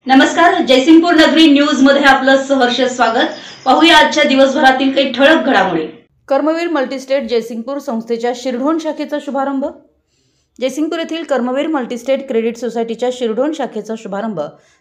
नमस्कार, जयसिंगपूर नगरी न्यूज मध्ये आपलं सहर्ष स्वागत। पाहूया आजच्या दिवसभरातील काही ठळक घडामोडी। कर्मवीर मल्टीस्टेट जयसिंगपूर संस्थेच्या शिरढोण शाखेचा शुभारंभ। जयसिंगपूर येथील कर्मवीर मल्टीस्टेट क्रेडिट सोसायटीच्या शिरढोण शाखेचा शुभारंभ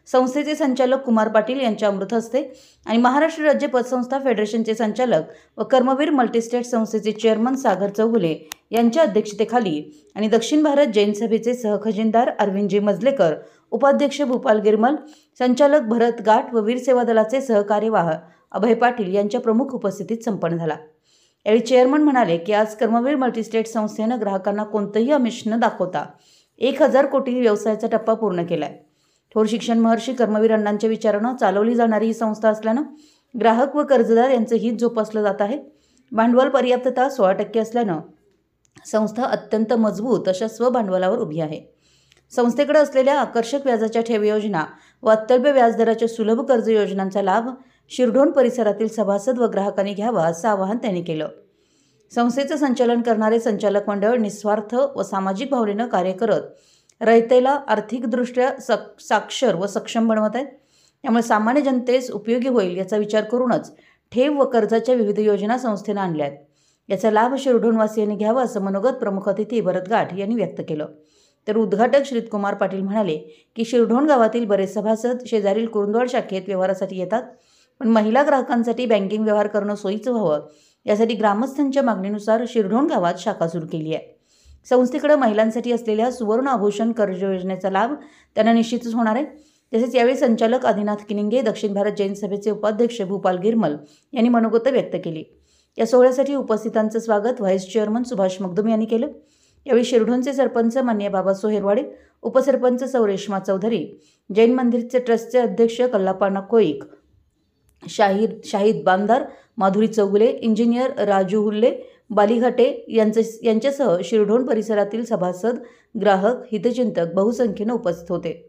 संस्थेचे संचालक कुमार पाटील यांच्या अमृत हस्ते आणि महाराष्ट्र राज्य पतसंस्था फेडरेशनचे संचालक व कर्मवीर मल्टीस्टेट संस्थेचे चेअरमन सागर चौगुले यांच्या अध्यक्षतेखाली आणि दक्षिण भारत जैन सभेचे सहखजिनदार अरविंदजी मजलेकर, उपाध्यक्ष भूपाल गिरमल, संचालक भरत गाठ व वीर सेवा दलाचे सहकार्यवाह अभय पाटील यांच्या प्रमुख उपस्थितीत संपन्न झाला। यावेळी चेअरमन म्हणाले की आज कर्मवीर मल्टीस्टेट संस्थेने ग्राहकांना कोणतेही आमिष न दाखवता 1000 कोटी व्यवसायाचा टप्पा पूर्ण केलाय। थोर शिक्षण महर्षी कर्मवीर अण्णांच्या विचारानं चालवली जाणारी ही संस्था असल्यानं ग्राहक व कर्जदार यांचे हित जोपासलं जात आहे। भांडवल पर्याप्तता 16% असल्यानं संस्था अत्यंत मजबूत अशा स्वभांडवलावर उभी आहे। संस्थेकडे असलेल्या आकर्षक व्याजाच्या ठेव योजना व अत्यल्प व्याजदराच्या सुलभ कर्ज योजनांचा लाभ शिरढोण परिसरातील सभासद व ग्राहकांनी घ्यावा असं आवाहन त्यांनी केलं। संस्थेचं संचालन करणारे संचालक मंडळ निस्वार्थ व सामाजिक भावनेनं कार्य करत रयतेला आर्थिकदृष्ट्या साक्षर व सक्षम बनवत आहेत। त्यामुळे सामान्य जनतेस उपयोगी होईल याचा विचार करूनच ठेव व कर्जाच्या विविध योजना संस्थेने आणल्या आहेत। याचा लाभ शिरढोणवासियांनी घ्यावा असं मनोगत प्रमुख अतिथी भरत गाठ यांनी व्यक्त केलं। तर उद्घाटक श्री कुमार पाटील म्हणाले की शिरढोण गावातील बरेच सभासद शेजारील कुरुंदवाड शाखेत व्यवहारासाठी येतात, पण महिला ग्राहकांसाठी बँकिंग व्यवहार करणं सोयीचं व्हावं यासाठी ग्रामस्थांच्या मागणीनुसार शिरढोण गावात शाखा सुरू केली आहे। संस्थेकडे महिलांसाठी असलेल्या सुवर्ण आभूषण कर्ज योजनेचा लाभ त्यांना निश्चितच होणार आहे। तसेच यावेळी संचालक आदिनाथ किनिंगे, दक्षिण भारत जैन सभेचे उपाध्यक्ष भूपाल गिरमल यांनी मनोगत व्यक्त केली। या सोहळ्यासाठी उपस्थितांचं स्वागत व्हाईस चेअरमन सुभाष मगदुम यांनी केलं। यावेळी शिरढोणचे सरपंच मान्य बाबा सोहेरवाडे, उपसरपंच सौरेश्मा चौधरी, जैन मंदिरचे ट्रस्टचे अध्यक्ष कल्लापाना कोईक, शाहिद बांदार, माधुरी चौगुले, इंजिनियर राजू हुल्ले, बालीघाटे यांच्यासह शिरढोण परिसरातील सभासद, ग्राहक, हितचिंतक बहुसंख्येने उपस्थित होते।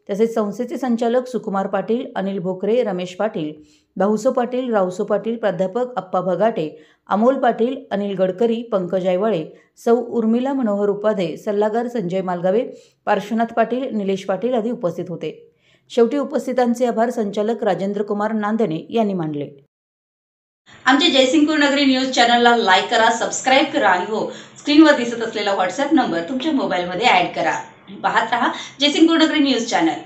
तसेच संस्थेचे संचालक सुकुमार पाटील, अनिल भोकरे, रमेश पाटील, भाऊसो पाटील, रावसो पाटील, प्राध्यापक अप्पा भगाटे, अमोल पाटील, अनिल गडकरी, पंकज आयवाळे, सौ उर्मिला मनोहर उपाध्ये, सल्लागार संजय मालगावे, पार्श्वनाथ पाटील, निलेश पाटील आदी उपस्थित होते। शेवटी उपस्थितांचे आभार संचालक राजेंद्र कुमार नांदणे यांनी मानले। आमच्या जयसिंगपूर नगरी न्यूज चॅनलला लाईक करा, सबस्क्राइब करा आणि हो, स्क्रीनवर दिसत असलेला व्हॉट्सअप नंबर तुमच्या मोबाईलमध्ये ऍड करा। पाहत रहा जयसिंगपूर नगरी न्यूज चॅनल।